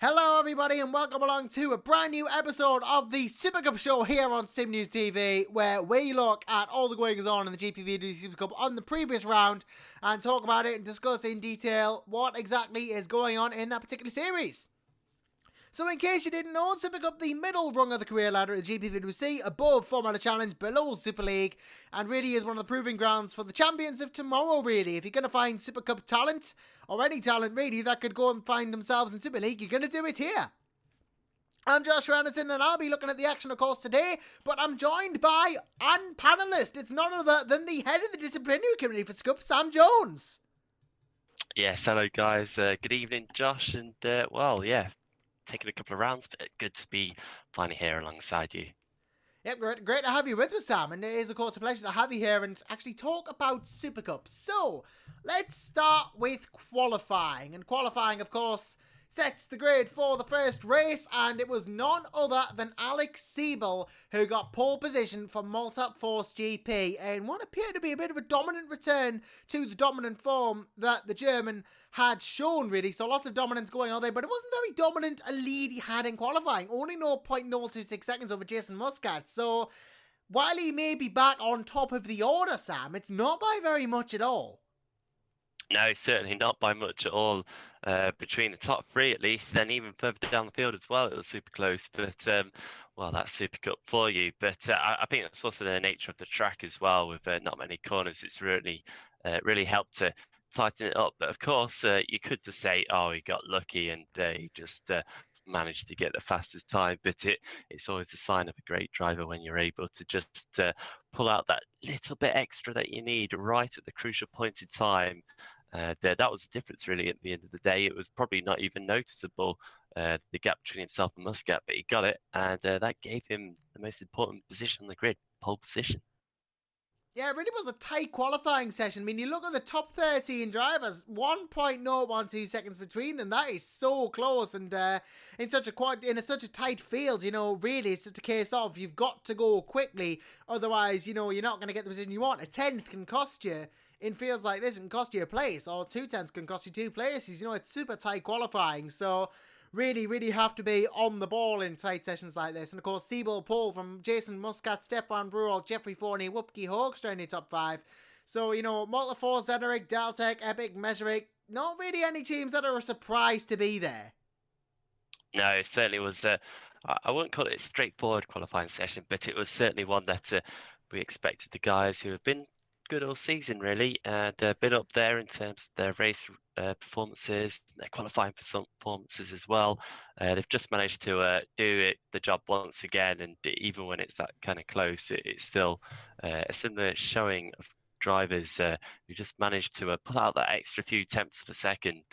Hello everybody and welcome along to a brand new episode of the Supercup show here on SimNews.TV, where we look at all the goings on in the GPVWC Supercup on the previous round and talk about it and discuss in detail what exactly is going on in that particular series. So in case you didn't know, Supercup, the middle rung of the career ladder at the GPVWC, above Formula Challenge, below Super League, and really is one of the proving grounds for the champions of tomorrow, really. If you're going to find Supercup talent, or any talent really, that could go and find themselves in Super League, you're going to do it here. I'm Josh Randerson and I'll be looking at the action, of course, today, but I'm joined by an panellist. It's none other than the head of the Disciplinary Committee for Supercup, Sam Jones. Yes, hello guys. Good evening, Josh, and taking a couple of rounds, but good to be finally here alongside you. Yep, great to have you with us, Sam, and it is, of course, a pleasure to have you here and actually talk about Supercup. So, let's start with qualifying, and qualifying, of course, sets the grid for the first race, and it was none other than Alex Siebel who got pole position for Malta Force GP, and what appeared to be a bit of a dominant return to the dominant form that the German had shown, really. So lots of dominance going on there, but it wasn't very dominant a lead he had in qualifying, only 0.026 seconds over Jason Muscat. So while he may be back on top of the order, Sam, it's not by very much at all. No, certainly not by much at all. Between the top three, at least, then even further down the field as well, it was super close. But well, that's Super Cup for you. But I think that's also the nature of the track as well. With not many corners, it's really helped to tighten it up. But of course, you could just say, oh, he got lucky and he just managed to get the fastest time. But it's always a sign of a great driver when you're able to just pull out that little bit extra that you need right at the crucial point in time. That was the difference, really, at the end of the day. It was probably not even noticeable, the gap between himself and Muscat, but he got it, and that gave him the most important position on the grid, pole position. Yeah, it really was a tight qualifying session. I mean, you look at the top 13 drivers, 1.012 seconds between them. That is so close, and in such a tight field, you know, really, it's just a case of you've got to go quickly, otherwise, you know, you're not going to get the position you want. A 10th can cost you. In fields like this, it can cost you a place, or 2/10 can cost you 2 places. You know, it's super tight qualifying, so really have to be on the ball in tight sessions like this. And of course, Siebel pole from Jason Muscat, Stefan Bruhl, Jeffrey Forney, Whoopke Hoekstra in the top 5. So, you know, Malta Force, Zederik, Daltech, Epic, Measurik, not really any teams that are a surprise to be there. No, it certainly was. I wouldn't call it a straightforward qualifying session, but it was certainly one that we expected the guys who have been good all season, really, and been up there in terms of their race performances, their qualifying performances as well. They've just managed to do the job once again, and even when it's that kind of close, it's still a similar showing of drivers who just managed to pull out that extra few tenths of a second.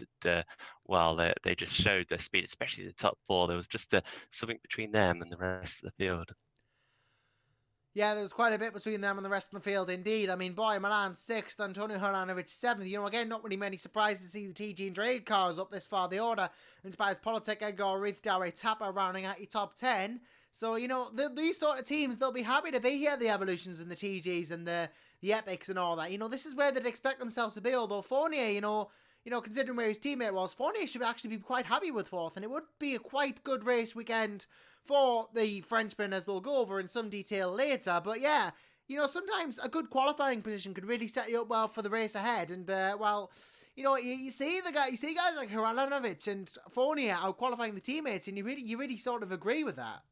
Well, they just showed their speed, especially the top 4. There was just something between them and the rest of the field. Yeah, there was quite a bit between them and the rest of the field, indeed. I mean, boy, Milan 6th, Antonio Hranovic 7th. You know, again, not really many surprises to see the TG and Trade cars up this far the order. Inspires Politek, Edgar, Reith, Dare, Tapper rounding out your top 10. So, you know, these sort of teams, they'll be happy to be here, the Evolutions and the TGs and the Epics and all that. You know, this is where they'd expect themselves to be, although Fournier, you know, considering where his teammate was, Fournier should actually be quite happy with 4th, and it would be a quite good race weekend for the Frenchman, as we'll go over in some detail later. But yeah, you know, sometimes a good qualifying position could really set you up well for the race ahead. And well, you know, you see guys like Hranovic and Fournier out qualifying the teammates, and you really sort of agree with that.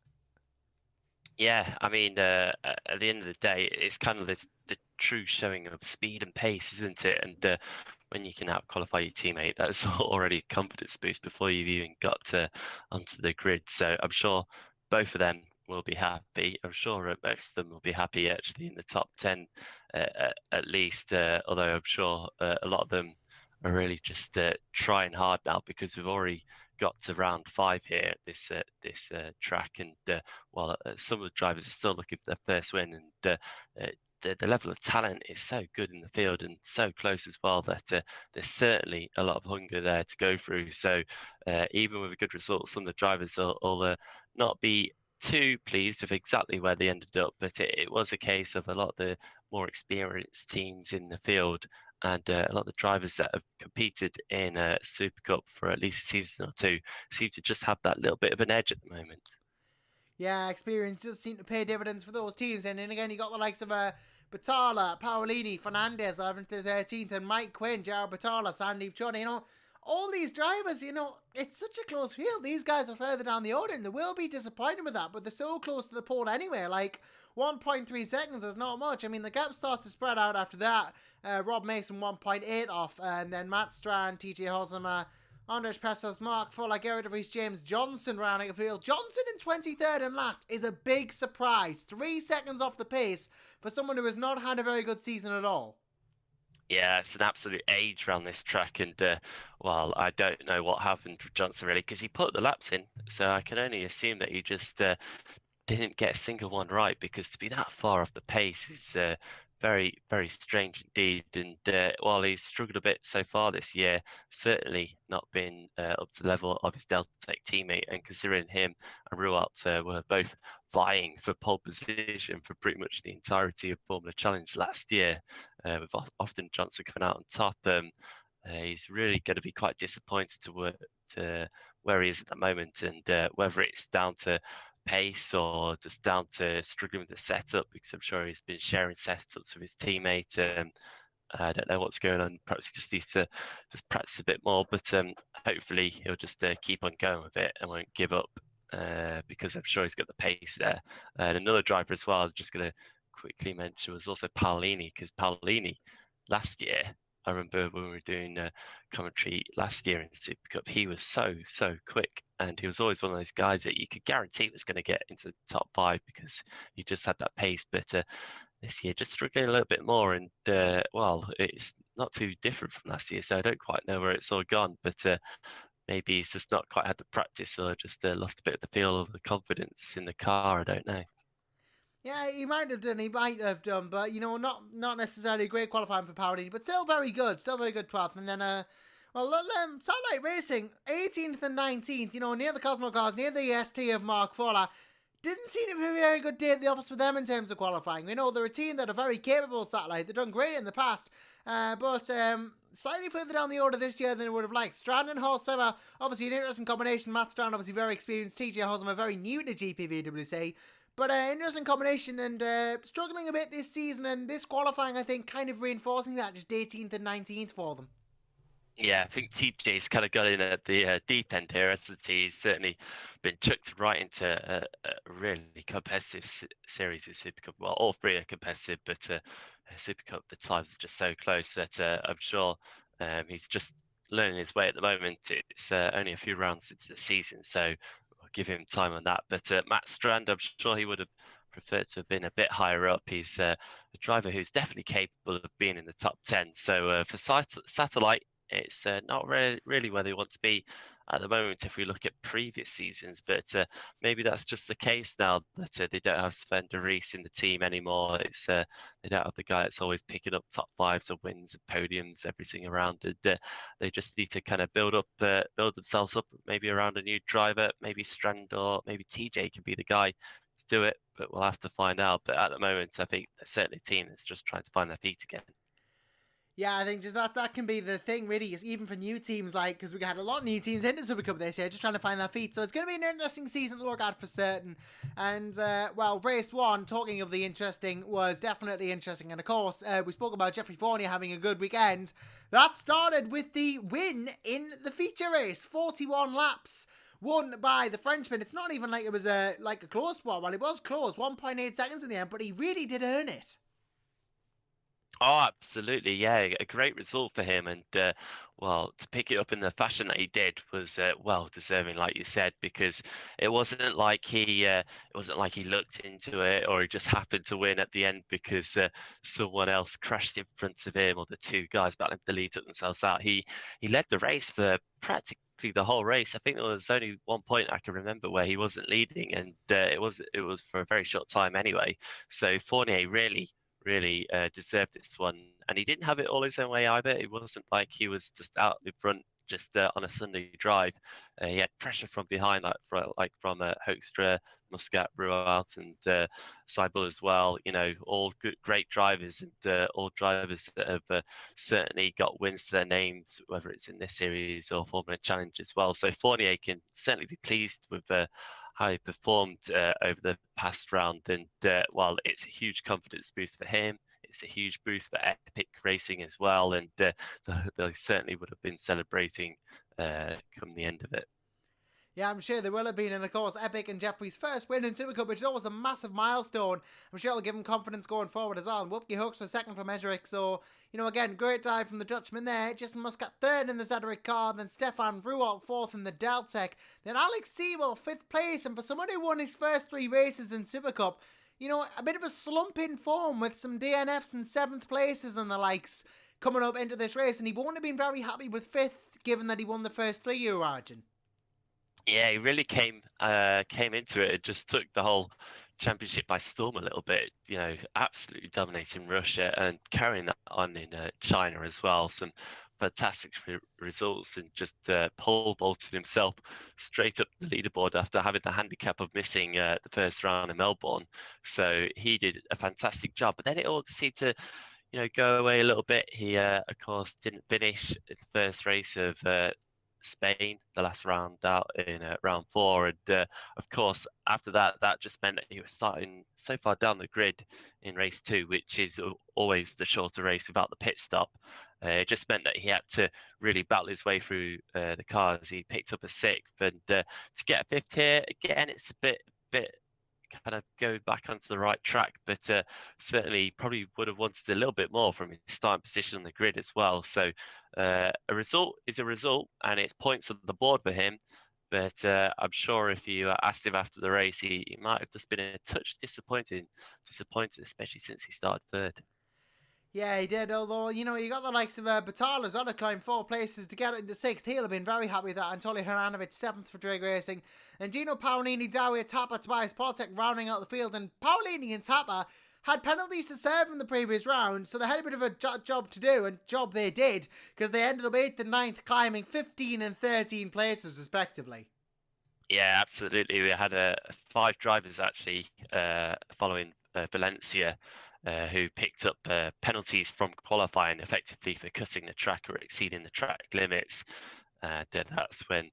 Yeah, I mean, at the end of the day, it's kind of the true showing of speed and pace, isn't it? And when you can out-qualify your teammate, that's already a confidence boost before you've even got onto the grid. So I'm sure both of them will be happy. I'm sure most of them will be happy actually in the top 10 at least, although I'm sure a lot of them are really just trying hard now, because we've already got to round 5 here at this track, and while some of the drivers are still looking for their first win, and the level of talent is so good in the field and so close as well, that there's certainly a lot of hunger there to go through. So even with a good result, some of the drivers will not be too pleased with exactly where they ended up, but it was a case of a lot of the more experienced teams in the field And a lot of the drivers that have competed in Supercup for at least a season or two seem to just have that little bit of an edge at the moment. Yeah, experience does seem to pay dividends for those teams. And then again, you got the likes of Batala, Paolini, Fernandez, 11th to 13th, and Mike Quinn, Jared Batala, Sandeep Chowdhury. All these drivers, it's such a close field. These guys are further down the order, and they will be disappointed with that, but they're so close to the pole anyway. Like, 1.3 seconds is not much. I mean, the gap starts to spread out after that. Rob Mason 1.8 off, and then Matt Strand, TJ Hosmer, Andres Pessos, Mark Fuller, Garrett DeVries, James Johnson rounding the field. Johnson in 23rd and last is a big surprise. 3 seconds off the pace for someone who has not had a very good season at all. Yeah, it's an absolute age around this track, and well, I don't know what happened with Johnson really, because he put the laps in, so I can only assume that he just didn't get a single one right, because to be that far off the pace is very, very strange indeed. And while he's struggled a bit so far this year, certainly not been up to the level of his Delta Tech teammate. And considering him and Rualt were both vying for pole position for pretty much the entirety of Formula Challenge last year, with often Johnson coming out on top, he's really going to be quite disappointed to where he is at the moment, and whether it's down to pace or just down to struggling with the setup, because I'm sure he's been sharing setups with his teammate. I don't know what's going on. Perhaps he just needs to just practice a bit more, but hopefully he'll just keep on going with it and won't give up, because I'm sure he's got the pace there. And another driver as well, I'm just going to quickly mention, was also Paolini, because Paolini last year, I remember when we were doing commentary last year in Supercup, he was so quick, and he was always one of those guys that you could guarantee was going to get into the top 5 because he just had that pace. But this year, just struggling a little bit more, and well, it's not too different from last year, so I don't quite know where it's all gone. But maybe he's just not quite had the practice, or just lost a bit of the feel of the confidence in the car. I don't know. Yeah, he might have done, but not necessarily great qualifying for Paolini, but still very good 12th. And then Satellite Racing 18th and 19th, near the Cosmo cars, near the ST of Mark Fuller. Didn't seem to be a very good day at the office for them in terms of qualifying. They're a team that are very capable, Satellite. They've done great in the past, but slightly further down the order this year than they would have liked. Strand and Hosmer, obviously an interesting combination. Matt Strand, obviously very experienced. TJ Hosmer, very new to GPVWC. But interesting combination, and struggling a bit this season, and this qualifying, I think, kind of reinforcing that, just 18th and 19th for them. Yeah, I think TJ's kind of got in at the deep end here, hasn't he? He's certainly been chucked right into a really competitive series of Supercup. Well, all 3 are competitive, but Supercup, the times are just so close that I'm sure he's just learning his way at the moment. It's only a few rounds into the season, so we'll give him time on that. But Matt Strand, I'm sure he would have preferred to have been a bit higher up. He's a driver who's definitely capable of being in the top 10. So for Satellite, it's not really where they want to be at the moment if we look at previous seasons, but maybe that's just the case now that they don't have Sven de Vries in the team anymore. It's they don't have the guy that's always picking up top 5s and wins and podiums, everything around it. They just need to kind of build themselves up, maybe around a new driver. Maybe Strand or maybe TJ can be the guy to do it, but we'll have to find out. But at the moment, I think they're certainly a team that's just trying to find their feet again. Yeah, I think just that can be the thing, really, is even for new teams, because we had a lot of new teams into Supercup this year, just trying to find their feet. So it's going to be an interesting season to look at for certain. And, race 1, talking of the interesting, was definitely interesting. And, of course, we spoke about Jeffrey Fournier having a good weekend. That started with the win in the feature race, 41 laps. Won by the Frenchman. It's not even like it was a close one. Well, it was close, 1.8 seconds in the end, but he really did earn it. Oh, absolutely. Yeah, a great result for him. And, well, to pick it up in the fashion that he did was well deserving, like you said, because it wasn't like he looked into it or he just happened to win at the end because someone else crashed in front of him or the 2 guys battling for the lead took themselves out. He led the race for practically the whole race. I think there was only one point I can remember where he wasn't leading, and it was for a very short time anyway. So Fournier really deserved this one, and he didn't have it all his own way either. It wasn't like he was just out in front just on a Sunday drive. He had pressure from behind, from Hoekstra, Muscat, Ruout, and Seibel as well. All good, great drivers, and all drivers that have certainly got wins to their names, whether it's in this series or Formula Challenge as well. So Fournier can certainly be pleased with how he performed over the past round, and while it's a huge confidence boost for him, it's a huge boost for Epic Racing as well, and they certainly would have been celebrating come the end of it. Yeah, I'm sure they will have been. And of course, Epic and Jeffrey's first win in Supercup, which is always a massive milestone. I'm sure it'll give him confidence going forward as well. And Whoopke Hoekstra second from Ezerick. So, again, great dive from the Dutchman there. Jason Muscat third in the Zederick car. Then Stefan Ruolt fourth in the Deltec. Then Alex Seibel fifth place. And for someone who won his first 3 races in Supercup, a bit of a slump in form with some DNFs and 7th places and the likes coming up into this race. And he won't have been very happy with 5th, given that he won the first 3 you imagine. Yeah, he really came into it and just took the whole championship by storm a little bit. Absolutely dominating Russia and carrying that on in China as well. Some fantastic results, and just pole vaulted himself straight up the leaderboard after having the handicap of missing the first round in Melbourne. So he did a fantastic job, but then it all seemed to go away a little bit. He of course didn't finish the first race of Spain, the last round out in round 4, and of course after that just meant that he was starting so far down the grid in race 2, which is always the shorter race without the pit stop. It just meant that he had to really battle his way through the cars. He picked up a 6th, and to get a 5th here again, it's a bit kind of going back onto the right track, but certainly probably would have wanted a little bit more from his starting position on the grid as well. So a result is a result, and it's points on the board for him. But I'm sure if you asked him after the race, he might have just been a touch disappointed, especially since he started 3rd. Yeah, he did, although, you got the likes of Batal as well to climb 4 places to get into 6th. He'll have been very happy with that. Anatoly Hranovic 7th for Drag Racing. And Dino Paolini, Daria Tapper, Tobias Politic rounding out the field. And Paolini and Tapper had penalties to serve in the previous round, so they had a bit of a job to do, and job they did, because they ended up 8th and 9th, climbing 15 and 13 places respectively. Yeah, absolutely. We had 5 drivers actually following Valencia, who picked up penalties from qualifying effectively for cutting the track or exceeding the track limits. That's when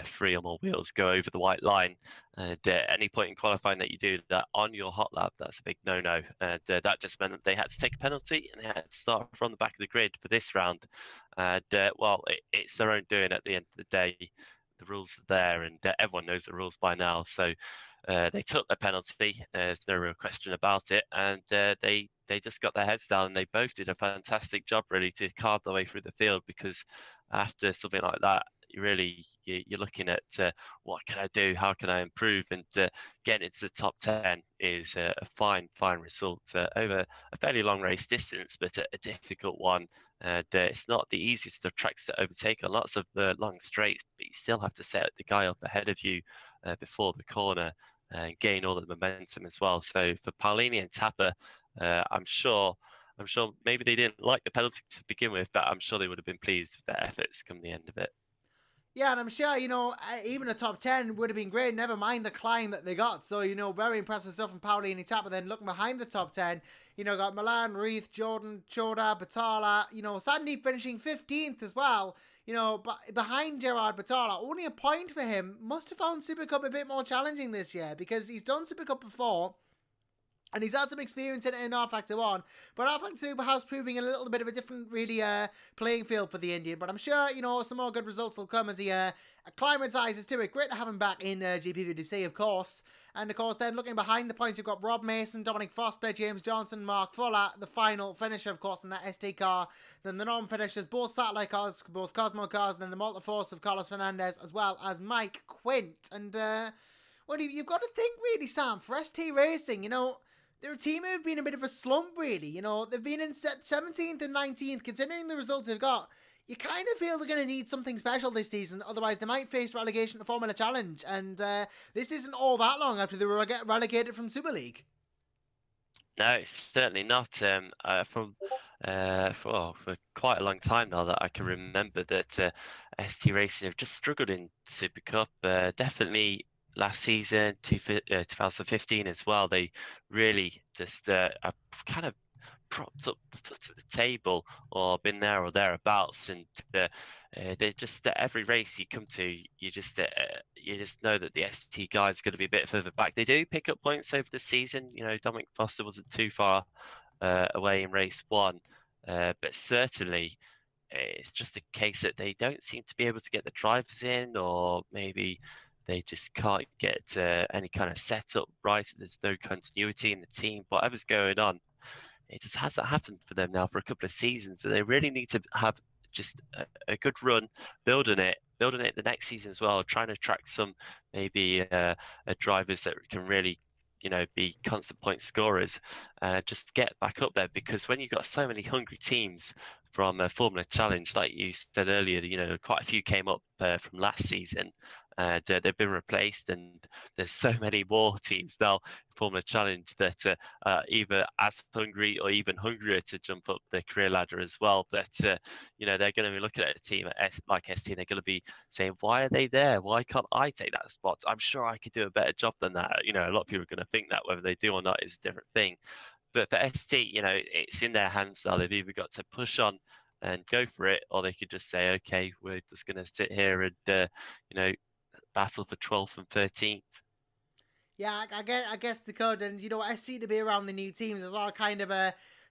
3 or more wheels go over the white line. And at any point in qualifying that you do that on your hot lap, that's a big no-no. And that just meant that they had to take a penalty, and they had to start from the back of the grid for this round. And it's their own doing at the end of the day. The rules are there, and everyone knows the rules by now. So they took the penalty. There's no real question about it, and they just got their heads down, and they both did a fantastic job really to carve their way through the field, because after something like that, you're looking at what can I do, how can I improve, and getting into the top 10 is a fine result over a fairly long race distance, but a difficult one. And it's not the easiest of tracks to overtake on lots of long straights, but you still have to set the guy up ahead of you before the corner and gain all the momentum as well. So for Paolini and Tapper, I'm sure maybe they didn't like the penalty to begin with, but I'm sure they would have been pleased with their efforts come the end of it. Yeah, and I'm sure, even a top 10 would have been great, never mind the climb that they got. So, very impressive stuff from Paolini Tapper. Then looking behind the top 10, got Milan, Reith, Jordan, Choda, Batala, Sandeep finishing 15th as well. Behind Gerard Batala, only a point for him. Must have found Supercup a bit more challenging this year, because he's done Supercup before. And he's had some experience in R-Factor 1. But R-Factor 2 perhaps proving a little bit of a different, really, playing field for the Indian. But I'm sure, some more good results will come as he acclimatises to it. Great to have him back in GPVWC, of course. And, of course, then looking behind the points, you've got Rob Mason, Dominic Foster, James Johnson, Mark Fuller. The final finisher, of course, in that ST car. Then the non-finishers, both satellite cars, both Cosmo cars. And then the multi-force of Carlos Fernandez, as well as Mike Quint. And, you've got to think, really, Sam, for ST Racing, they're a team who've been a bit of a slump, really. They've been in 17th and 19th. Considering the results they've got, you kind of feel they're going to need something special this season. Otherwise, they might face relegation to Formula Challenge. And this isn't all that long after they were relegated from Super League. No, it's certainly not. For quite a long time now that I can remember that ST Racing have just struggled in Super Cup. Definitely last season, 2015 as well. They really just have kind of propped up the foot of the table or been there or thereabouts, and they just every race you come to, you just know that the ST guys are going to be a bit further back. They do pick up points over the season. You know, Dominic Foster wasn't too far away in race one, but certainly it's just a case that they don't seem to be able to get the drivers in, or maybe they just can't get any kind of setup right. There's no continuity in the team. Whatever's going on, it just hasn't happened for them now for a couple of seasons. So they really need to have just a good run, building it the next season as well, trying to attract some maybe drivers that can really, you know, be constant point scorers, just get back up there. Because when you've got so many hungry teams from Formula Challenge, like you said earlier, you know, quite a few came up from last season, and they've been replaced, and there's so many more teams now Formula Challenge that either as hungry or even hungrier to jump up the career ladder as well. But you know, they're going to be looking at a team like ST, and they're going to be saying, "Why are they there? Why can't I take that spot? I'm sure I could do a better job than that." You know, a lot of people are going to think that. Whether they do or not is a different thing. But for ST, you know, it's in their hands now. They've either got to push on and go for it, or they could just say, "Okay, we're just going to sit here and you know, battle for 12th and 13th." Yeah, I guess the code, and you know, I see to be around the new teams as well, kind of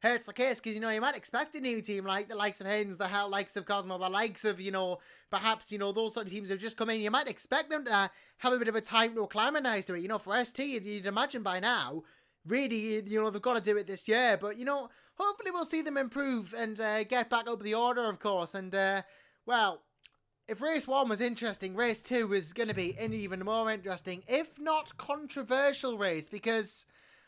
hurts the case, because you know you might expect a new team like the likes of Haynes, the likes of Cosmo, the likes of, you know, perhaps, you know, those sort of teams have just come in. You might expect them to have a bit of a time to acclimatise to it. You know, for ST, you'd imagine by now, really, you know, they've got to do it this year. But you know, hopefully we'll see them improve and get back up the order, of course. And well, if race 1 was interesting, race 2 is going to be an even more interesting, if not controversial race, because,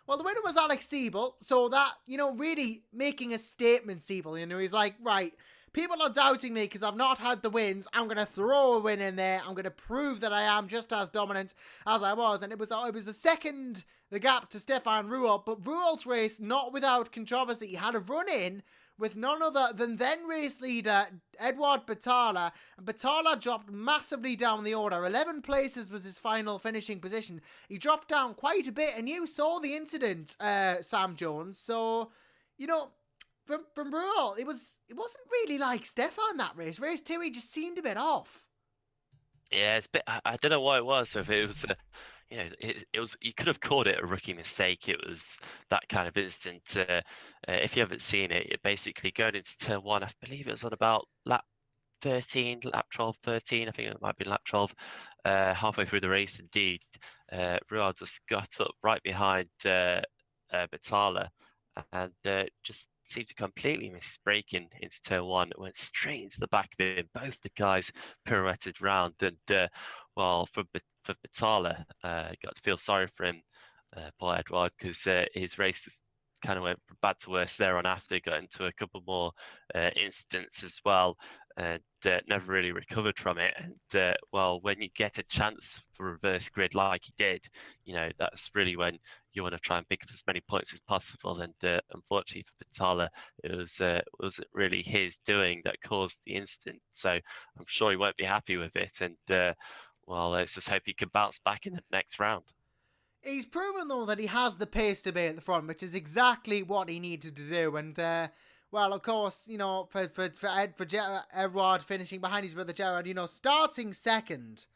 well, the winner was Alex Siebel, so that, you know, really making a statement, Siebel, you know, he's like, right, people are doubting me because I've not had the wins, I'm going to throw a win in there, I'm going to prove that I am just as dominant as I was, and it was the second, the gap to Stefan Ruolt, but Ruolt's race, not without controversy, he had a run in with none other than then race leader Edward Batala. And Batala dropped massively down the order. 11 places was his final finishing position. He dropped down quite a bit, and you saw the incident, Sam Jones. So, you know, from Bruel, it wasn't really like Stefan that race. Race 2, he just seemed a bit off. Yeah, it's a bit. I don't know why it was. If it was you know, it was, you could have called it a rookie mistake. It was that kind of instant. If you haven't seen it, it basically going into turn 1, I believe it was on about lap 13, lap 12, 13. I think it might be lap 12, halfway through the race indeed. Ruad just got up right behind Batala, and just seemed to completely miss braking into turn 1. It went straight into the back of him. Both the guys pirouetted round, and well, for Batala, got to feel sorry for him, Paul Edward, because his race kind of went from bad to worse there on after. Got into a couple more incidents as well, and never really recovered from it. And well, when you get a chance for reverse grid like he did, you know, that's really when you want to try and pick up as many points as possible. And unfortunately for Batala, it wasn't really his doing that caused the incident. So I'm sure he won't be happy with it. And well, let's just hope he can bounce back in the next round. He's proven, though, that he has the pace to be at the front, which is exactly what he needed to do. And, well, of course, you know, for Edward finishing behind his brother Gerard, you know, starting second,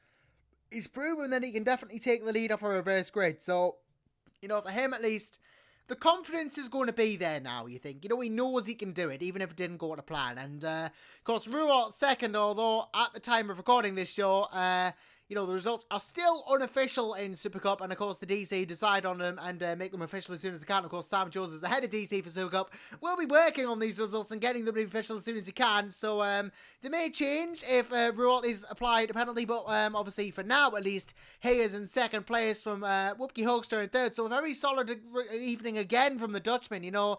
he's proven that he can definitely take the lead off a reverse grid. So, you know, for him at least, the confidence is going to be there now, you think. You know, he knows he can do it, even if it didn't go to plan. And, of course, Ruolt second, although at the time of recording this show, you know, the results are still unofficial in Supercup, and of course the DC decide on them and make them official as soon as they can. Of course, Sam Jones is the head of DC for Supercup, will be working on these results and getting them official as soon as he can. So they may change if Ruolt is applied a penalty, but obviously for now at least, he is in second place from Wupke Hoekstra in third. So a very solid evening again from the Dutchman. You know,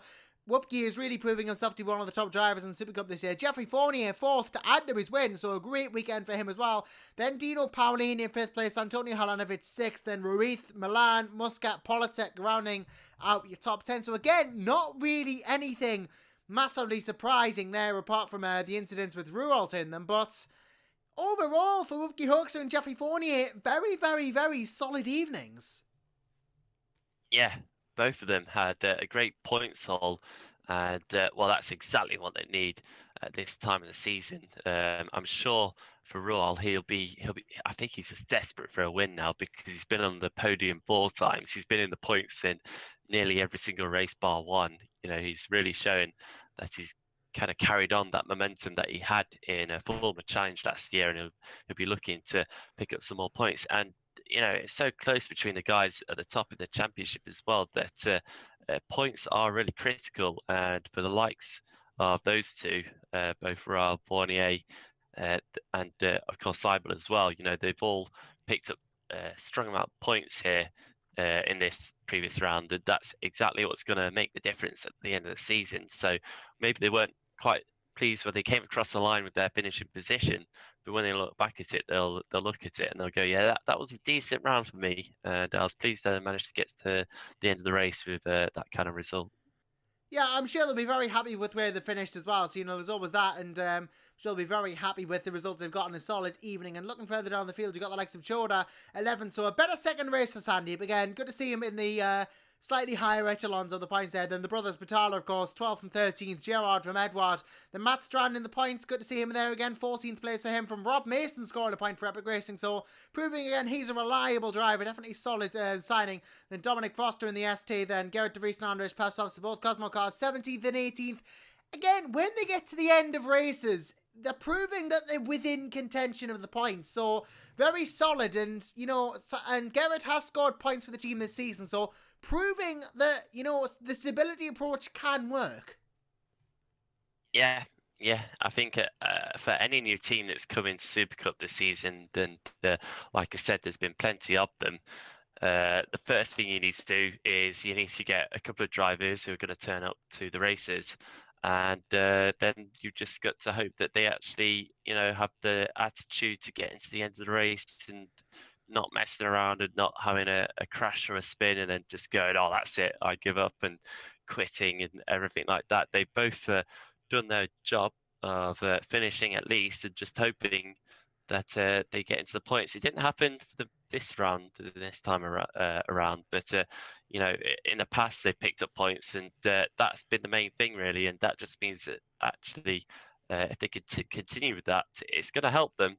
Wupke is really proving himself to be one of the top drivers in the Supercup this year. Jeffrey Fournier, 4th to add to his win, so a great weekend for him as well. Then Dino Paolini in 5th place, Antonio Halanovic 6th, then Ruiz, Milan, Muscat, Politek rounding out your top 10. So again, not really anything massively surprising there apart from the incidents with Rualt in them, but overall for Wupke Hoekstra and Jeffrey Fournier, very, very, very solid evenings. Yeah, both of them had a great points haul, and well, that's exactly what they need at this time of the season. I'm sure for Royal, he'll be. I think he's just desperate for a win now because he's been on the podium 4 times. He's been in the points in nearly every single race bar one. He's really showing that he's kind of carried on that momentum that he had in a former challenge last year, and he'll be looking to pick up some more points. And it's so close between the guys at the top of the championship as well that points are really critical. And for the likes of those two, both Raul Fournier and of course Seibel as well, they've all picked up a strong amount of points here in this previous round, and that's exactly what's going to make the difference at the end of the season. So maybe they weren't quite pleased when they came across the line with their finishing position, but when they look back at it, they'll look at it and they'll go, yeah, that was a decent round for me, and I was pleased that I managed to get to the end of the race with that kind of result. Yeah, I'm sure they'll be very happy with where they finished as well. So, there's always that, and I'm sure they'll be very happy with the results they've got in a solid evening. And looking further down the field, you've got the likes of Choda, 11, so a better second race for Sandy. But again, good to see him in the slightly higher echelons of the points there than the brothers Batala, of course, 12th and 13th, Gerard from Edward. Then Matt Strand in the points, good to see him there again, 14th place for him from Rob Mason scoring a point for Epic Racing, so proving again he's a reliable driver, definitely solid signing. Then Dominic Foster in the ST, then Gerrit de Vries and Andres Pasov, so both Cosmo cars, 17th and 18th. Again, when they get to the end of races, they're proving that they're within contention of the points, so very solid. And and Gerrit has scored points for the team this season, so proving that the stability approach can work. Yeah, I think for any new team that's come into Supercup this season, and like I said, there's been plenty of them. The first thing you need to do is you need to get a couple of drivers who are going to turn up to the races, and then you just got to hope that they actually have the attitude to get into the end of the race and not messing around and not having a crash or a spin and then just going, oh, that's it, I give up, and quitting and everything like that. They both done their job of finishing at least and just hoping that they get into the points. It didn't happen for this round, this time around, but in the past they picked up points, and that's been the main thing really, and that just means that actually if they could continue with that, it's going to help them.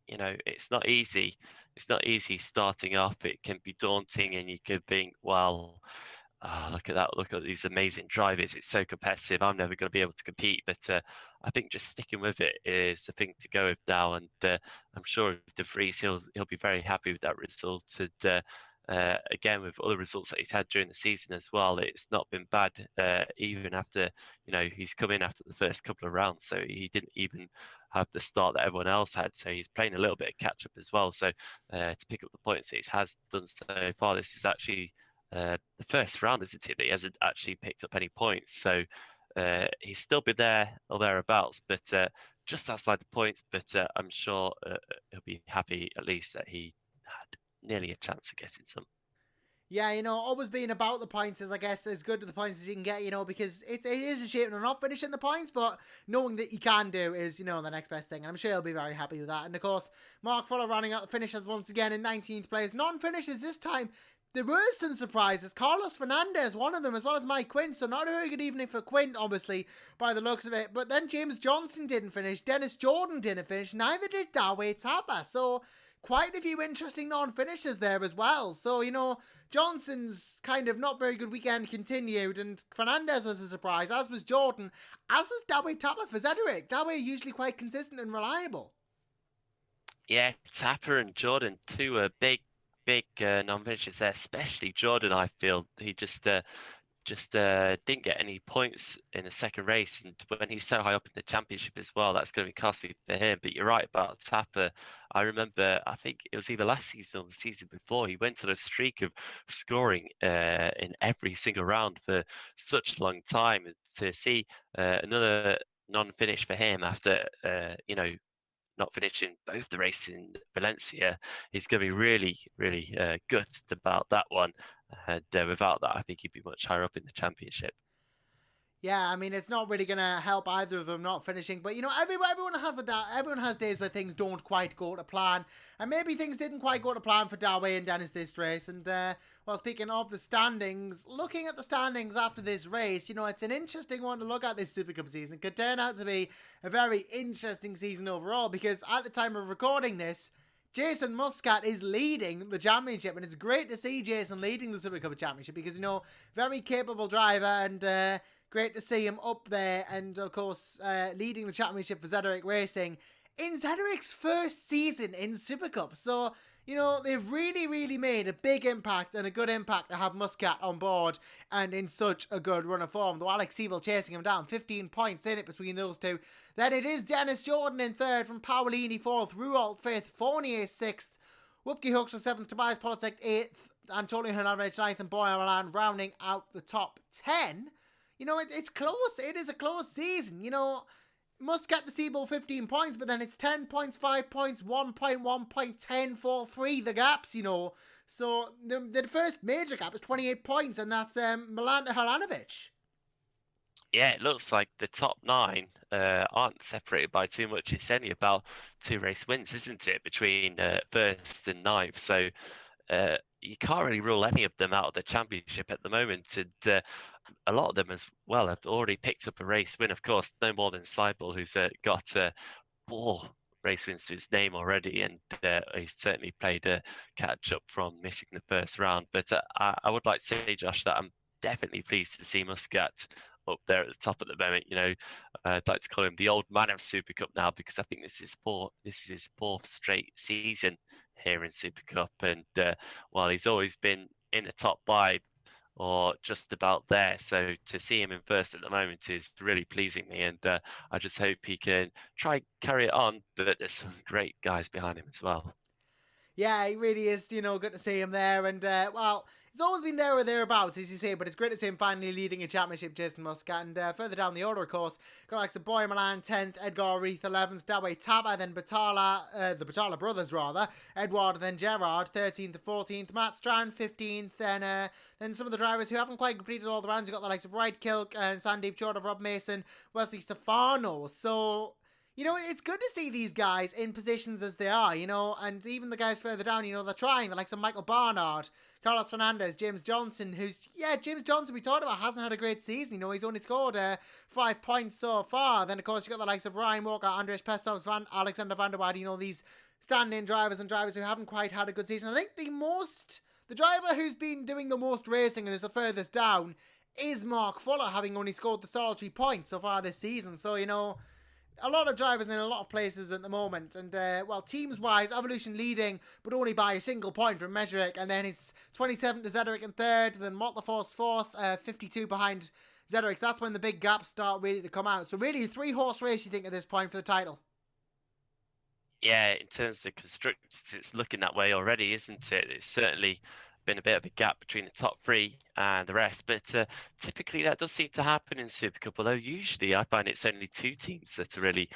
It's not easy. It's not easy starting off. It can be daunting, and you could think, well, look at that. Look at these amazing drivers. It's so competitive. I'm never going to be able to compete. But I think just sticking with it is the thing to go with now. And I'm sure De Vries, he'll be very happy with that result. And again, with other results that he's had during the season as well, it's not been bad. Even after he's come in after the first couple of rounds, so he didn't even have the start that everyone else had. So he's playing a little bit of catch up as well. So to pick up the points that he has done so far, this is actually the first round, isn't it, that he hasn't actually picked up any points. So he's still been there or thereabouts, but just outside the points. But I'm sure he'll be happy at least that he had nearly a chance of getting some. Yeah, always being about the points is, I guess, as good to the points as you can get, because it is a shame they're not finishing the points, but knowing that you can do is, the next best thing. And I'm sure he'll be very happy with that. And of course, Mark Fuller running out the finishes once again in 19th place. Non-finishes this time. There were some surprises. Carlos Fernandez, one of them, as well as Mike Quint. So not a very good evening for Quint, obviously, by the looks of it. But then James Johnson didn't finish. Dennis Jordan didn't finish. Neither did Dawe Tapa. So quite a few interesting non-finishes there as well. So, Johnson's kind of not very good weekend continued, and Fernandez was a surprise, as was Jordan, as was Dawe Tapa for Zederick. Dawe usually quite consistent and reliable. Yeah, Tapa and Jordan, two big non-finishes there, especially Jordan. I feel he just just didn't get any points in the second race, and when he's so high up in the championship as well, that's going to be costly for him. But you're right about Tapper. I remember, I think it was either last season or the season before, he went on a streak of scoring in every single round for such a long time. And to see another non-finish for him after not finishing both the races in Valencia, he's going to be really, really gutted about that one. And without that, I think he'd be much higher up in the championship. Yeah, I mean, it's not really going to help either of them not finishing. But, everyone has everyone has days where things don't quite go to plan. And maybe things didn't quite go to plan for Darwin and Dennis this race. And, speaking of the standings, looking at the standings after this race, it's an interesting one to look at this Supercup season. It could turn out to be a very interesting season overall, because at the time of recording this, Jason Muscat is leading the championship, and it's great to see Jason leading the Supercup championship because, very capable driver, and great to see him up there, and of course, leading the championship for Zederick Racing in Zederick's first season in Supercup. So, they've really, really made a big impact and a good impact to have Muscat on board and in such a good run of form. Though Alex Siebel chasing him down, 15 points in it between those two. Then it is Dennis Jordan in third, from Paolini fourth, Rualt fifth, Fournier sixth, Whoopke Hooks 7th, Tobias Politek 8th, Antonio Hernandez 9th, and Boyan Milan rounding out the top 10. It's close. It is a close season. Muscat to Siebel 15 points, but then it's 10 points, 5 points, 1 point, 1 point, 10, 4, 3, the gaps, So the first major gap is 28 points, and that's Milan to Helanovic. Yeah, it looks like the top 9 aren't separated by too much. It's only about 2 race wins, isn't it, between first and ninth? So you can't really rule any of them out of the championship at the moment. And a lot of them as well have already picked up a race win. Of course, no more than Seibel, who's got 4 race wins to his name already, and he's certainly played a catch up from missing the first round. But I would like to say, Josh, that I'm definitely pleased to see Muscat up there at the top at the moment. I'd like to call him the old man of Super Cup now, because I think this is his 4th straight season here in Super Cup, and while he's always been in the top 5 or just about there, so to see him in first at the moment is really pleasing me, and I just hope he can try carry it on. But there's some great guys behind him as well. Yeah, it really is, good to see him there. And, it's always been there or thereabouts, as you say, but it's great to see him finally leading a championship, Jason Muscat. And further down the order, of course, got like Boy Milan 10th, Edgar Reith 11th, Dawe Taba, then Batala, the Batala brothers rather, Edward, then Gerard 13th to 14th, Matt Strand 15th, then some of the drivers who haven't quite completed all the rounds. You've got the likes of Wright Kilk and Sandeep Chorda, Rob Mason, Wesley Stefano. So it's good to see these guys in positions as they are, and even the guys further down, they're trying, the likes of Michael Barnard, Carlos Fernandez, James Johnson, James Johnson, we talked about, hasn't had a great season, he's only scored 5 points so far. Then, of course, you got the likes of Ryan Walker, Andres Pestovs, Alexander Van der Waard, these stand-in drivers and drivers who haven't quite had a good season. I think the driver who's been doing the most racing and is the furthest down is Mark Fuller, having only scored the solitary point so far this season. So, a lot of drivers in a lot of places at the moment. And, teams-wise, Evolution leading, but only by a single point from Mezerick. And then it's 27 to Zederick in third. Then Mottlerforce fourth, 52 behind Zederick. So that's when the big gaps start really to come out. So really a 3-horse race, you think, at this point for the title? Yeah, in terms of constructors, it's looking that way already, isn't it? It's certainly been a bit of a gap between the top 3 and the rest, but typically that does seem to happen in Super Cup, although usually I find it's only 2 teams that are really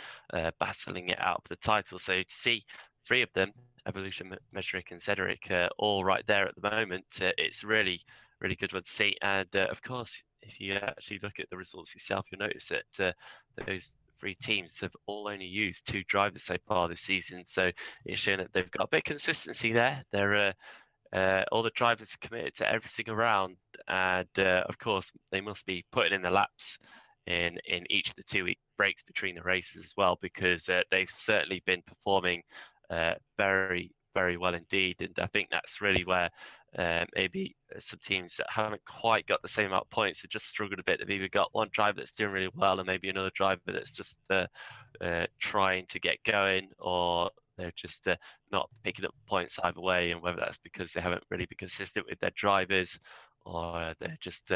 battling it out for the title. So to see 3 of them, Evolution, Mezerick and Zederick, all right there at the moment, it's really, really good one to see. And of course, if you actually look at the results yourself, you'll notice that those 3 teams have all only used 2 drivers so far this season. So it's showing that they've got a bit of consistency there. They're all the drivers are committed to every single round, and of course they must be putting in the laps in each of the 2-week breaks between the races as well, because they've certainly been performing very, very well indeed. And I think that's really where maybe some teams that haven't quite got the same amount of points have just struggled a bit. They've either got one driver that's doing really well and maybe another driver that's just trying to get going, or they're just not picking up points either way, and whether that's because they haven't really been consistent with their drivers, or they're just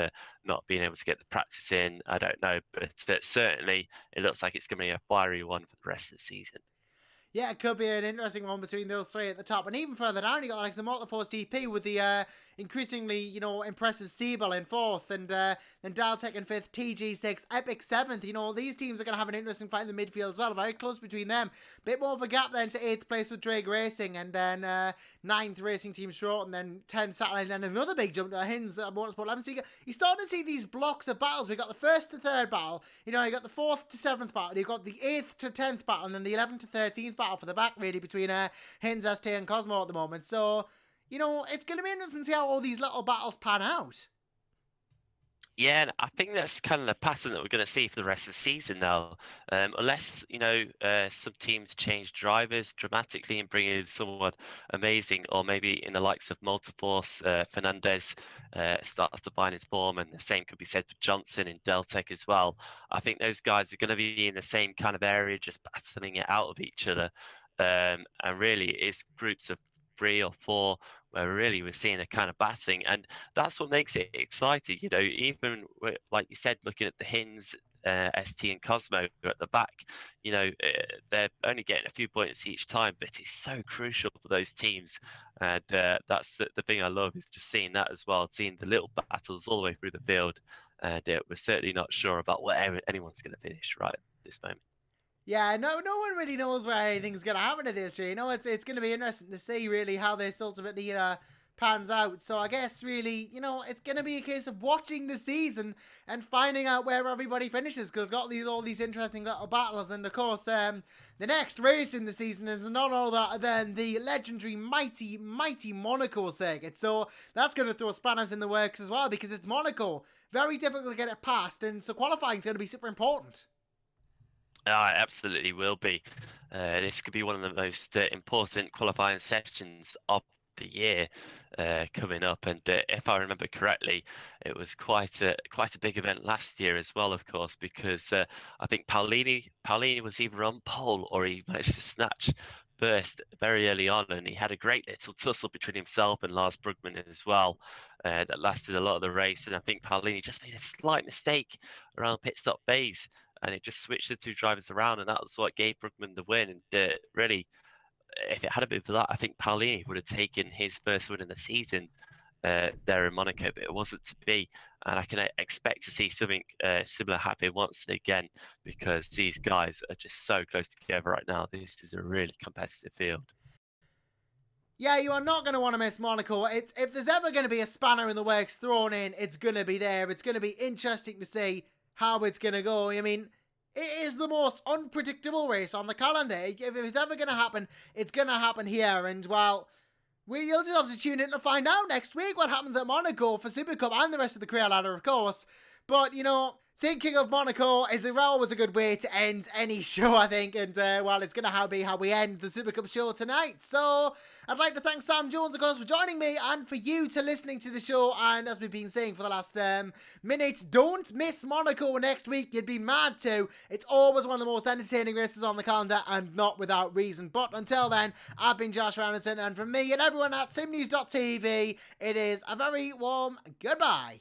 not being able to get the practice in. I don't know, but certainly it looks like it's going to be a fiery one for the rest of the season. Yeah, it could be an interesting one between those three at the top. And even further down, you got like the Multiforce DP with the increasingly, impressive Siebel in fourth, and then Daltech in fifth, TG6, Epic seventh. These teams are going to have an interesting fight in the midfield as well. Very close between them. Bit more of a gap then to eighth place with Drake Racing, and then ninth Racing Team Short, and then 10th Satellite, and then another big jump to Hins Motorsport 11. So you're starting to see these blocks of battles. We got the first to third battle, you got the fourth to seventh battle, you've got the 8th to 10th battle, and then the 11th to 13th battle for the back, really, between Hins, ST, and Cosmo at the moment. So, it's going to be interesting to see how all these little battles pan out. Yeah, and I think that's kind of the pattern that we're going to see for the rest of the season now. Unless, some teams change drivers dramatically and bring in someone amazing, or maybe in the likes of Multiforce, Fernandez starts to find his form, and the same could be said for Johnson in Deltec as well. I think those guys are going to be in the same kind of area, just battling it out of each other. And really, it's groups of 3 or 4 where really we're seeing a kind of battling, and that's what makes it exciting. Even like you said, looking at the Hins, ST, and Cosmo at the back, they're only getting a few points each time, but it's so crucial for those teams. And that's the thing I love, is just seeing that as well, seeing the little battles all the way through the field. And we're certainly not sure about where anyone's going to finish right at this moment. Yeah, no one really knows where anything's going to happen to this year. It's going to be interesting to see really how this ultimately pans out. So I guess really, it's going to be a case of watching the season and finding out where everybody finishes, because got all these interesting little battles. And of course, the next race in the season is none other than the legendary mighty Monaco circuit. So that's going to throw spanners in the works as well, because it's Monaco. Very difficult to get it past, and so qualifying is going to be super important. It absolutely will be. This could be one of the most important qualifying sessions of the year coming up, and if I remember correctly, it was quite a big event last year as well, of course, because I think Paolini was either on pole or he managed to snatch first very early on, and he had a great little tussle between himself and Lars Brugman as well that lasted a lot of the race. And I think Paolini just made a slight mistake around pit stop phase, and it just switched the two drivers around, and that was what gave Brugman the win. And really, if it had been for that, I think Paolini would have taken his first win in the season there in Monaco, but it wasn't to be. And I can expect to see something similar happen once again, because these guys are just so close together right now. This is a really competitive field. Yeah, you are not going to want to miss Monaco. If there's ever going to be a spanner in the works thrown in, it's going to be there. It's going to be interesting to see how it's going to go. I mean, it is the most unpredictable race on the calendar. If it's ever going to happen, it's going to happen here. And, well, you'll just have to tune in to find out next week what happens at Monaco for Supercup and the rest of the career ladder, of course. But, thinking of Monaco is always a good way to end any show, I think. And, it's going to be how we end the Supercup show tonight. So, I'd like to thank Sam Jones, of course, for joining me, and for you to listening to the show. And as we've been saying for the last minutes, don't miss Monaco next week. You'd be mad to. It's always one of the most entertaining races on the calendar, and not without reason. But until then, I've been Josh Randerton, and from me and everyone at SimNews.TV, it is a very warm goodbye.